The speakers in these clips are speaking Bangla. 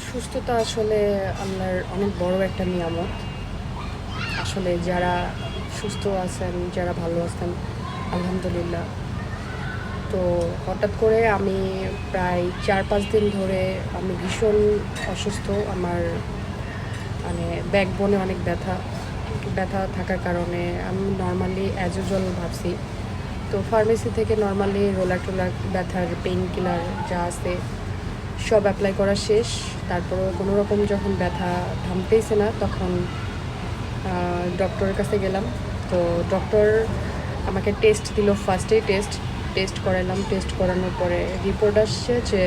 সুস্থতা আসলে আল্লাহর অনেক বড় একটা নিয়ামত। আসলে যারা সুস্থ আছেন, যারা ভালো আছেন, আলহামদুলিল্লাহ। তো হঠাৎ করে আমি প্রায় ৪-৫ দিন ধরে আমি ভীষণ অসুস্থ। আমার মানে ব্যাকবোনে অনেক ব্যথা ব্যথা থাকার কারণে আমি নর্মালি অ্যাজোজল ভাবছি। তো ফার্মেসি থেকে নর্মালি রোলার টোলার ব্যথার পেইন কিলার যা আছে সব অ্যাপ্লাই করা শেষ। তারপরেও কোনো রকম যখন ব্যথা থামতেইছে না, তখন ডক্টরের কাছে গেলাম। তো ডক্টর আমাকে টেস্ট দিল। ফার্স্টেই টেস্ট করালাম। টেস্ট করানোর পরে রিপোর্ট আসছে যে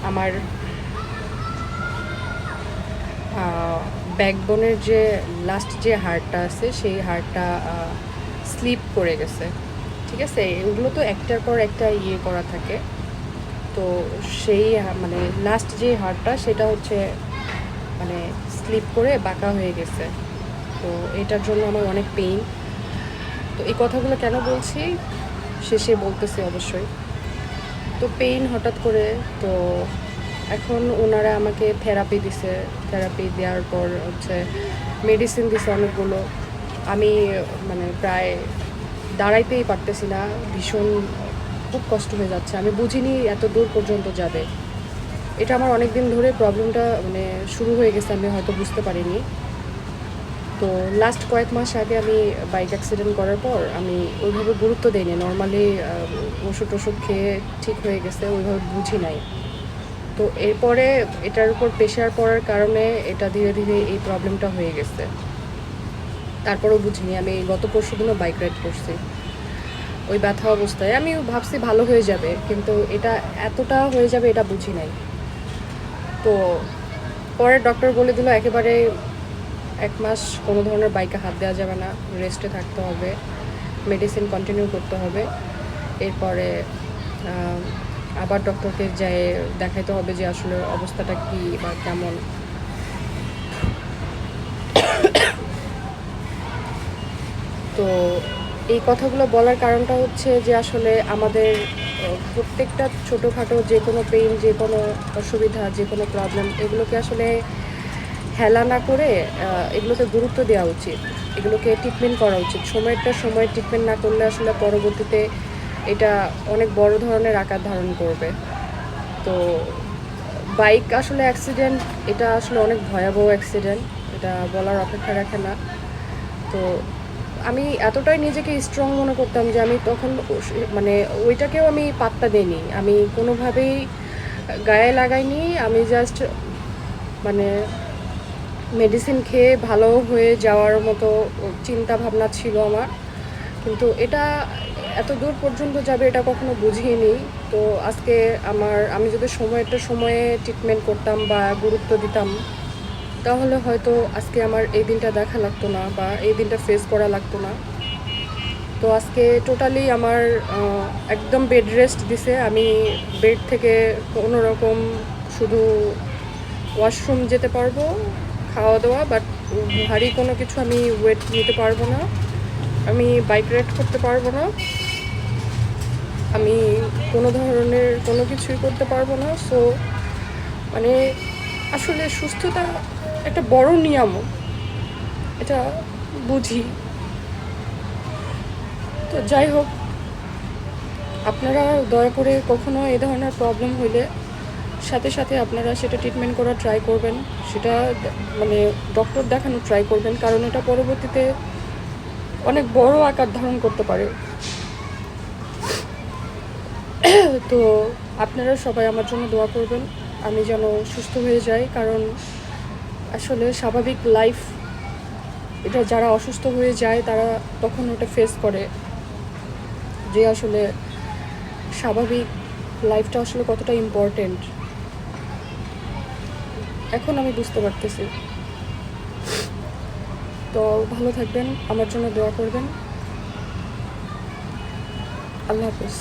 আমার ব্যাকবোনের যে লাস্ট যে হাড়টা আছে সেই হাড়টা স্লিপ করে গেছে। ঠিক আছে, এগুলো তো একটার পর একটা করা থাকে। তো সেই মানে লাস্ট যে হাড়টা সেটা হচ্ছে মানে স্লিপ করে বাঁকা হয়ে গেছে। তো এটার জন্য আমার অনেক পেইন। তো এই কথাগুলো কেন বলছি শেষে বলতেছি অবশ্যই। তো পেইন হঠাৎ করে, তো এখন ওনারা আমাকে থেরাপি দিছে। থেরাপি দেওয়ার পর হচ্ছে মেডিসিন দিছে অনেকগুলো। আমি মানে প্রায় দাঁড়াইতেই পারতেছি না, ভীষণ খুব কষ্ট হয়ে যাচ্ছে। আমি বুঝিনি এত দূর পর্যন্ত যাবে। এটা আমার অনেক দিন ধরে প্রবলেমটা মানে শুরু হয়ে গেছে, আমি হয়তো বুঝতে পারিনি। তো লাস্ট কয়েক মাস আগে আমি বাইক অ্যাক্সিডেন্ট করার পর আমি ওইভাবে গুরুত্ব দিইনি। নর্মালি ওষুধ খেয়ে ঠিক হয়ে গেছে, ওইভাবে বুঝি নাই। তো এরপরে এটার উপর প্রেশার পড়ার কারণে এটা ধীরে ধীরে এই প্রবলেমটা হয়ে গেছে। তারপরেও বুঝিনি। আমি গত পরশুদিনও বাইক রাইড করছি ওই ব্যথা অবস্থায়। আমি ভাবছি ভালো হয়ে যাবে, কিন্তু এটা এতটা হয়ে যাবে এটা বুঝি নাই। তো পরে ডক্টর বলে দিল একেবারে 1 মাস কোনো ধরনের বাইকে হাত দেওয়া যাবে না, রেস্টে থাকতে হবে, মেডিসিন কন্টিনিউ করতে হবে। এরপরে আবার ডক্টরকে যেয়ে দেখাইতে হবে যে আসলে অবস্থাটা কী বা কেমন। তো এই কথাগুলো বলার কারণটা হচ্ছে যে আসলে আমাদের প্রত্যেকটা ছোটোখাটো যে কোনো পেইন, যে কোনো অসুবিধা, যে কোনো প্রবলেম, এগুলোকে আসলে হেলা না করে এগুলোকে গুরুত্ব দেওয়া উচিত, এগুলোকে ট্রিটমেন্ট করা উচিত। সময়ে ট্রিটমেন্ট না করলে আসলে পরবর্তীতে এটা অনেক বড় ধরনের আকার ধারণ করবে। তো বাইক আসলে অ্যাক্সিডেন্ট, এটা আসলে অনেক ভয়াবহ অ্যাক্সিডেন্ট, এটা বলার অপেক্ষা রাখে না। তো আমি এতটাই নিজেকে স্ট্রং মনে করতাম যে আমি তখন মানে ওইটাকেও আমি পাত্তা দিইনি, আমি কোনোভাবেই গায়ে লাগাইনি। আমি জাস্ট মানে মেডিসিন খেয়ে ভালো হয়ে যাওয়ার মতো চিন্তা ভাবনা ছিল আমার। কিন্তু এটা এত দূর পর্যন্ত যাবে এটা কখনো বুঝিনি। তো আজকে আমি যদি সময়ে ট্রিটমেন্ট করতাম বা গুরুত্ব দিতাম, তাহলে হয়তো আজকে আমার এই দিনটা দেখা লাগতো না বা এই দিনটা ফেস করা লাগতো না। তো আজকে টোটালি আমার একদম বেড রেস্ট দিছে। আমি বেড থেকে কোনো রকম শুধু ওয়াশরুম যেতে পারবো, খাওয়া দাওয়া, বাট ভারী কোনো কিছু আমি ওয়েট নিতে পারবো না, আমি বাইক রাইড করতে পারবো না, আমি কোনো ধরনের কোনো কিছুই করতে পারবো না। সো মানে আসলে সুস্থতা একটা বড় নিয়ামক, এটা বুঝি। তো যাই হোক, আপনারা দয়া করে কখনো এই ধরনের প্রবলেম হইলে সাথে সাথে আপনারা সেটা ট্রিটমেন্ট করার ট্রাই করবেন, সেটা মানে ডক্টর দেখানোর ট্রাই করবেন, কারণ এটা পরবর্তীতে অনেক বড় আকার ধারণ করতে পারে। তো আপনারা সবাই আমার জন্য দোয়া করবেন, আমি যেন সুস্থ হয়ে যাই। কারণ আসলে স্বাভাবিক লাইফ, এটা যারা অসুস্থ হয়ে যায় তারা তখন ওটা ফেস করে যে আসলে স্বাভাবিক লাইফটা আসলে কতটা ইম্পর্টেন্ট। এখন আমি বুঝতে পারতেছি। তো ভালো থাকবেন, আমার জন্য দোয়া করবেন। আল্লাহ হাফেজ।